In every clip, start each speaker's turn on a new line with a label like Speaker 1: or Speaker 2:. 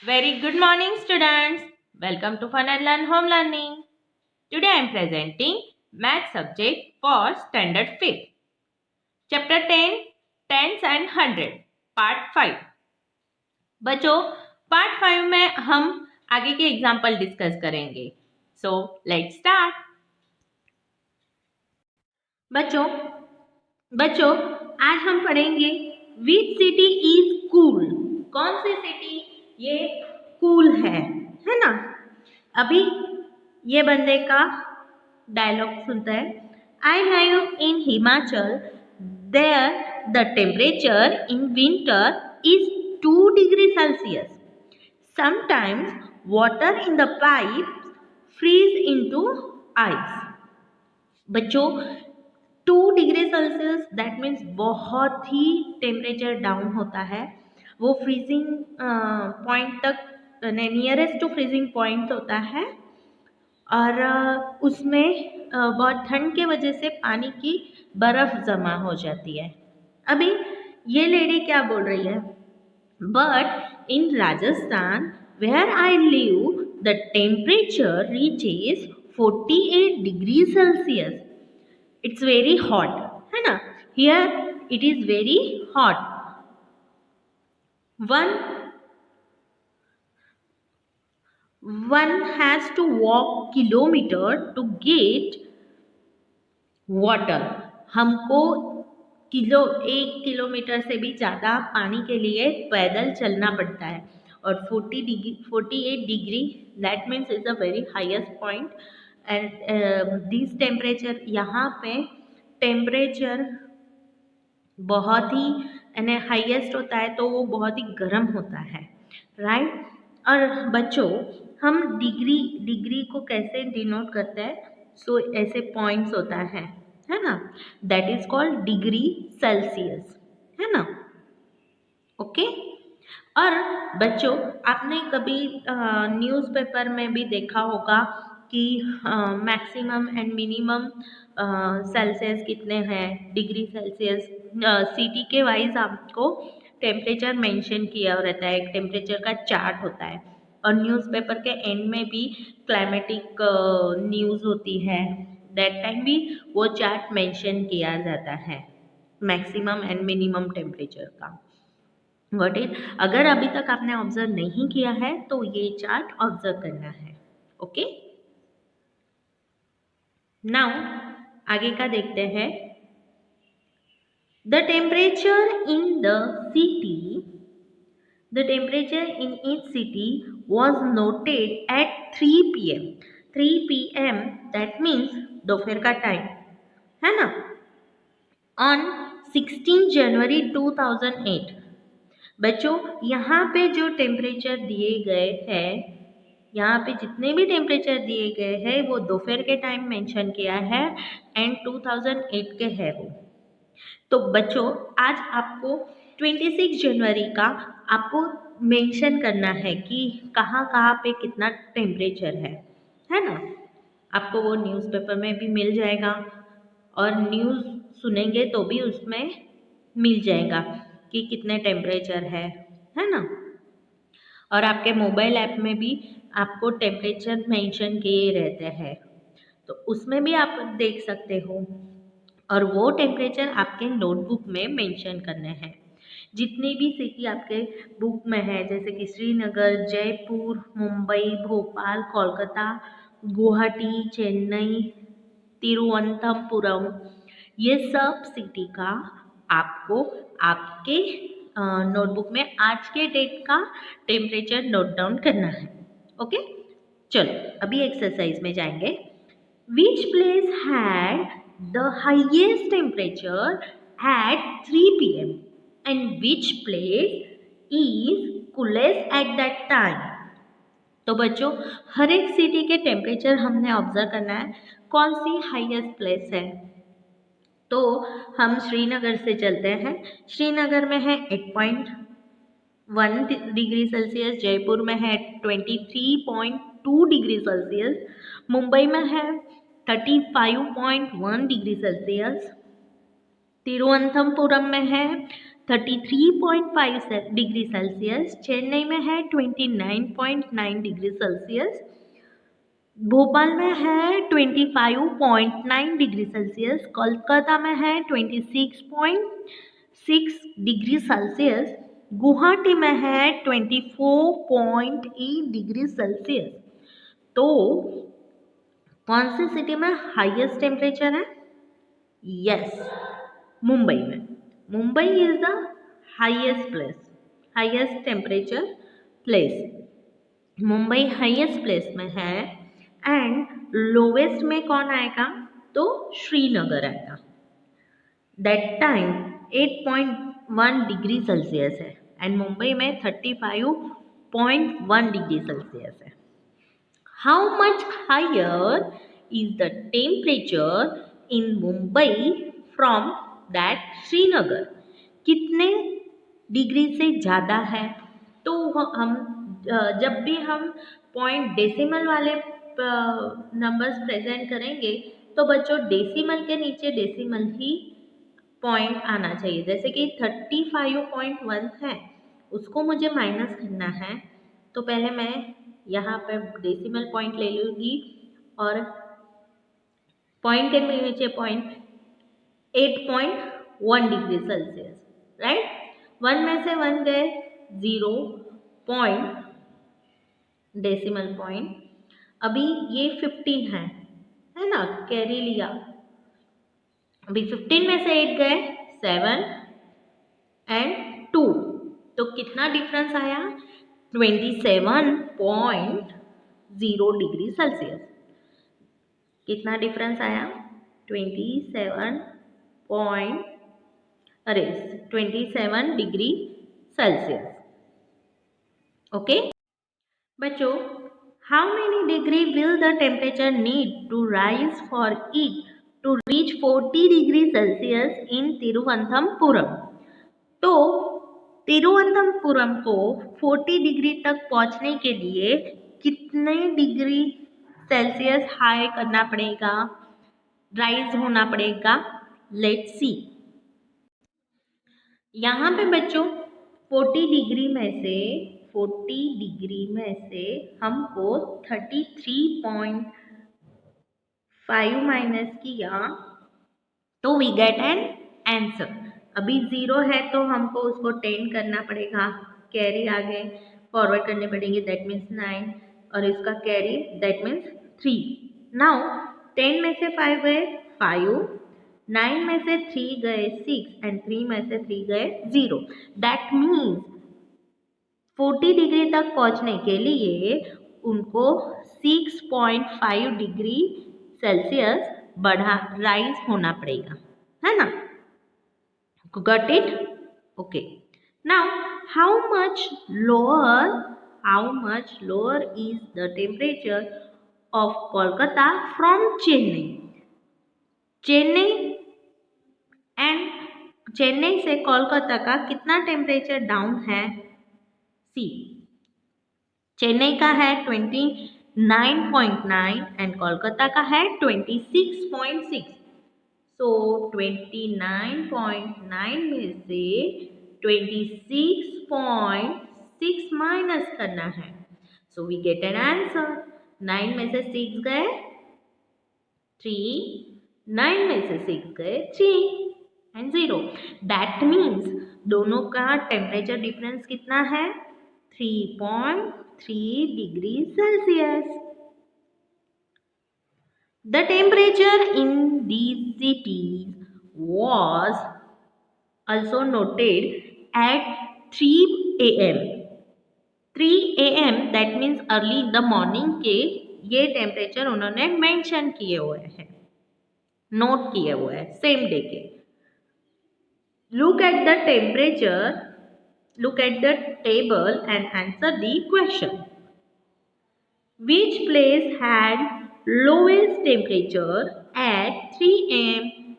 Speaker 1: Very good morning, students. Welcome to Fun and Learn Home Learning. Today I am presenting Math subject for Standard 5th. Chapter 10, Tens and Hundred, Part 5. बच्चों, Part 5 में हम आगे के example discuss करेंगे. So, let's start. बच्चों, आज हम पढ़ेंगे Which city is cool? कौन सी सिटी ये कूल है ना. अभी ये बंदे का डायलॉग सुनते हैं. I live in Himachal. There the temperature in winter is 2 degrees Celsius. Sometimes water in the pipes freeze into ice. बच्चों, 2 डिग्री सेल्सियस दैट मीन्स बहुत ही टेम्परेचर डाउन होता है. वो फ्रीजिंग पॉइंट तक नियरेस्ट टू फ्रीजिंग पॉइंट होता है और उसमें बहुत ठंड के वजह से पानी की बर्फ जमा हो जाती है. अभी ये लेडी क्या बोल रही है? But in Rajasthan where I live the temperature reaches 48 degree Celsius. It's very hot है ना. Here it is very hot. one has to walk kilometer to get water. हमको 1 किलोमीटर से भी ज़्यादा पानी के लिए पैदल चलना पड़ता है. और 48 degree that means is a very highest point. And this temperature, यहाँ पे टेम्परेचर बहुत ही यानी हाईएस्ट होता है तो वो बहुत ही गर्म होता है, राइट. और बच्चों, हम डिग्री को कैसे डिनोट करते हैं? सो ऐसे पॉइंट्स होता है ना. That is called degree Celsius, है ना. ओके. और बच्चों, आपने कभी न्यूज़पेपर में भी देखा होगा कि मैक्सिमम एंड मिनिमम सेल्सियस कितने हैं, डिग्री सेल्सियस. सिटी के वाइज आपको टेम्परेचर मेंशन किया रहता है. एक टेम्परेचर का चार्ट होता है और न्यूज़पेपर के एंड में भी क्लाइमेटिक न्यूज़ होती है. दैट टाइम भी वो चार्ट मेंशन किया जाता है मैक्सिमम एंड मिनिमम टेम्परेचर का. Got it. अगर अभी तक आपने ऑब्जर्व नहीं किया है तो ये चार्ट ऑब्जर्व करना है. ओके. नाउ आगे का देखते हैं. The temperature in the city the temperature in each city was noted at 3 PM. 3 PM that means दोपहर का टाइम है ना. On 16 January 2008. बच्चों, यहाँ पे जो टेम्परेचर दिए गए हैं, यहाँ पे जितने भी टेम्परेचर दिए गए हैं वो दोपहर के टाइम मेंशन किया है एंड 2008 के है वो. तो बच्चों, आज आपको 26 जनवरी का आपको मेंशन करना है कि कहाँ कहाँ पे कितना टेम्परेचर है ना. आपको वो न्यूज़पेपर में भी मिल जाएगा और न्यूज़ सुनेंगे तो भी उसमें मिल जाएगा कि कितने टेम्परेचर है ना. और आपके मोबाइल ऐप में भी आपको टेम्परेचर मेंशन किए रहते हैं तो उसमें भी आप देख सकते हो. और वो टेम्परेचर आपके नोटबुक में मेंशन करने हैं. जितनी भी सिटी आपके बुक में है, जैसे कि श्रीनगर, जयपुर, मुंबई, भोपाल, कोलकाता, गुवाहाटी, चेन्नई, तिरुवनंतपुरम, ये सब सिटी का आपको आपके नोटबुक में आज के डेट का टेम्परेचर नोट डाउन करना है. ओके. चलो अभी एक्सरसाइज में जाएंगे. Which place had the highest temperature at 3 PM and which place is coolest at that time. तो बच्चों, हर एक सिटी के टेम्परेचर हमने ऑब्जर्व करना है कौन सी हाईएस्ट प्लेस है. तो हम श्रीनगर से चलते हैं. श्रीनगर में है 8.1 डिग्री सेल्सियस. जयपुर में है 23.2 डिग्री सेल्सियस. मुंबई में है 35.1 डिग्री सेल्सियस. तिरुवनंतपुरम में है 33.5 डिग्री सेल्सियस, चेन्नई में है 29.9 डिग्री सेल्सियस, भोपाल में है 25.9 डिग्री सेल्सियस, कोलकाता में है 26.6 डिग्री सेल्सियस, गुवाहाटी में है 24.8 डिग्री सेल्सियस। तो कौन सी सिटी में हाईएस्ट टेम्परेचर है? यस, मुंबई में। Mumbai is the highest place, highest temperature place. Mumbai highest place में है। एंड लोवेस्ट में कौन आएगा? तो श्रीनगर आएगा। दैट टाइम 8.1 डिग्री सेल्सियस है एंड मुंबई में 35.1 डिग्री सेल्सियस है। How much higher is the temperature in Mumbai from that Srinagar? कितने डिग्री से ज़्यादा है? तो हम जब भी हम पॉइंट डेसिमल वाले नंबर्स प्रेजेंट करेंगे तो बच्चों डेसिमल के नीचे डेसिमल ही पॉइंट आना चाहिए। जैसे कि 35.1 है, उसको मुझे माइनस करना है, तो पहले मैं यहाँ पर डेसिमल पॉइंट ले लूँगी और पॉइंट के नीचे पॉइंट 8.1 डिग्री सेल्सियस, राइट। 1 में से 1 गए, 0 पॉइंट डेसिमल पॉइंट। अभी ये 15 है ना, कैरी लिया। अभी 15 में से 8 गए, 7 एंड 2, तो कितना डिफरेंस आया? 27.0 डिग्री सेल्सियस। कितना डिफरेंस आया? 27 डिग्री सेल्सियस। ओके बच्चों, how many degree will the temperature need to rise for it to reach 40 degree Celsius in Thiruvananthapuram? तो तिरुवनंतपुरम को 40 डिग्री तक पहुंचने के लिए कितने डिग्री सेल्सियस हाई करना पड़ेगा, राइज होना पड़ेगा? Let's see. यहाँ पे बच्चों 40 डिग्री में से हमको 33.5 माइनस किया तो वी गेट एन आंसर। अभी 0 है तो हमको उसको 10 करना पड़ेगा, कैरी आगे फॉरवर्ड करने पड़ेंगे, दैट मीन्स 9, और इसका कैरी दैट मीन्स 3। नाउ 10 में से 5 गए 5, 9 में से 3 गए 6 एंड 3 में से 3 गए 0। दैट मीन्स 40 डिग्री तक पहुंचने के लिए उनको 6.5 डिग्री सेल्सियस राइज होना पड़ेगा, है ना। Got it? Okay. Now, how much lower is the temperature of Kolkata from Chennai? Chennai से कोलकाता का कितना टेम्परेचर डाउन है? सी, चेन्नई का है 29.9 एंड कोलकाता का है 26.6। सो 29.9 में से 26.6 माइनस करना है, so we get an answer. 9 में से 6 गए 3, 9 में से 6 गए 3 एंड 0। दैट मीन्स दोनों का टेम्परेचर डिफरेंस कितना है? 3.3 degree Celsius. The temperature in these cities was also noted at 3 a.m. 3 a.m. that means early in the morning के ये टेम्परेचर उन्होंने मेंशन किए हुए हैं, नोट किए हुए हैं सेम डे के। Look at the table and answer the question. Which place had lowest temperature at 3 a.m.?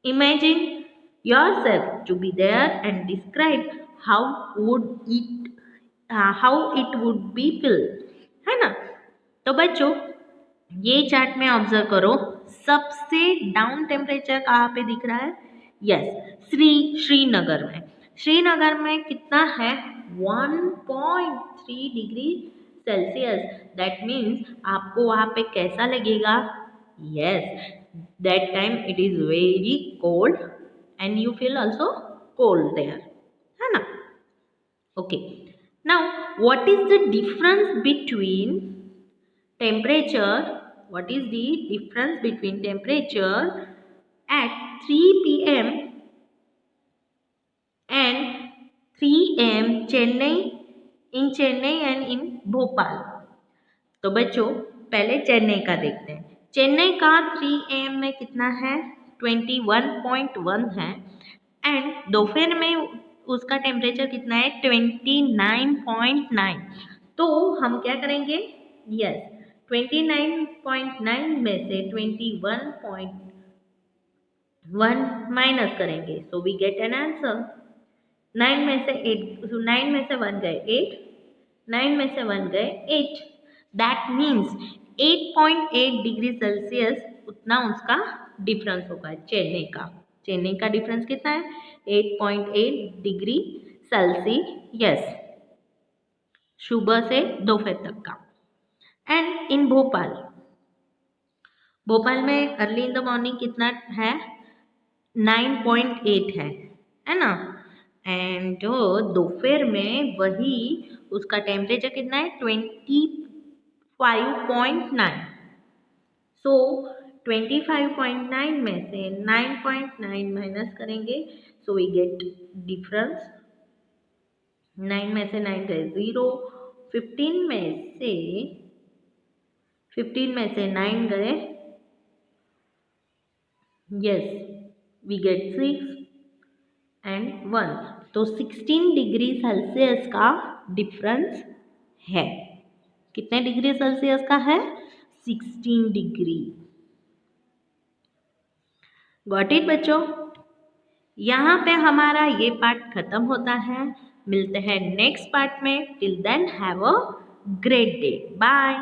Speaker 1: Imagine yourself to be there and describe how it would be feel, है ना। तो बच्चों ये चार्ट में ऑब्जर्व करो, सबसे down temperature कहाँ पे दिख रहा है? यस, श्रीनगर में। श्रीनगर में कितना है 1.3 डिग्री सेल्सियस। दैट मीन्स आपको वहाँ पे कैसा लगेगा? Yes, that time it is very cold and you feel also cold there, है ना? Okay, now what is the difference between temperature? What is the difference between temperature at 3 p.m. and 3 a.m. Chennai and in Bhopal? तो बच्चों पहले चेन्नई का देखते हैं। चेन्नई का 3 a.m. में कितना है? 21.1 है एंड दोपहर में उसका टेम्परेचर कितना है? 29.9। तो हम क्या करेंगे? यस, 29.9 में से 21.1 माइनस करेंगे, so we get an answer. 9 में से 1 गए 8, 9 में से 1 गए 8। दैट मीन्स 8.8 डिग्री सेल्सियस उतना उसका डिफरेंस होगा चेन्नई का। चेन्नई का डिफरेंस कितना है? 8.8 डिग्री सेल्सियस सुबह से दोपहर तक का। एंड इन भोपाल, भोपाल में अर्ली इन द मॉर्निंग कितना है? 9.8 है ना? एंड दोपहर में वही उसका टेम्परेचर कितना है? 25.9। सो 25.9 में से 9.9 माइनस करेंगे, सो वी गेट डिफरेंस। 9 में से 9 गए 0, 15 में से 9 गए, यस, वी गेट 6 एंड 1। तो 16 डिग्री सेल्सियस का डिफरेंस है। कितने डिग्री सेल्सियस का है? 16 डिग्री। गॉट इट बच्चों? यहाँ पे हमारा ये पार्ट खत्म होता है। मिलते हैं नेक्स्ट पार्ट में। Till then have a great day. Bye.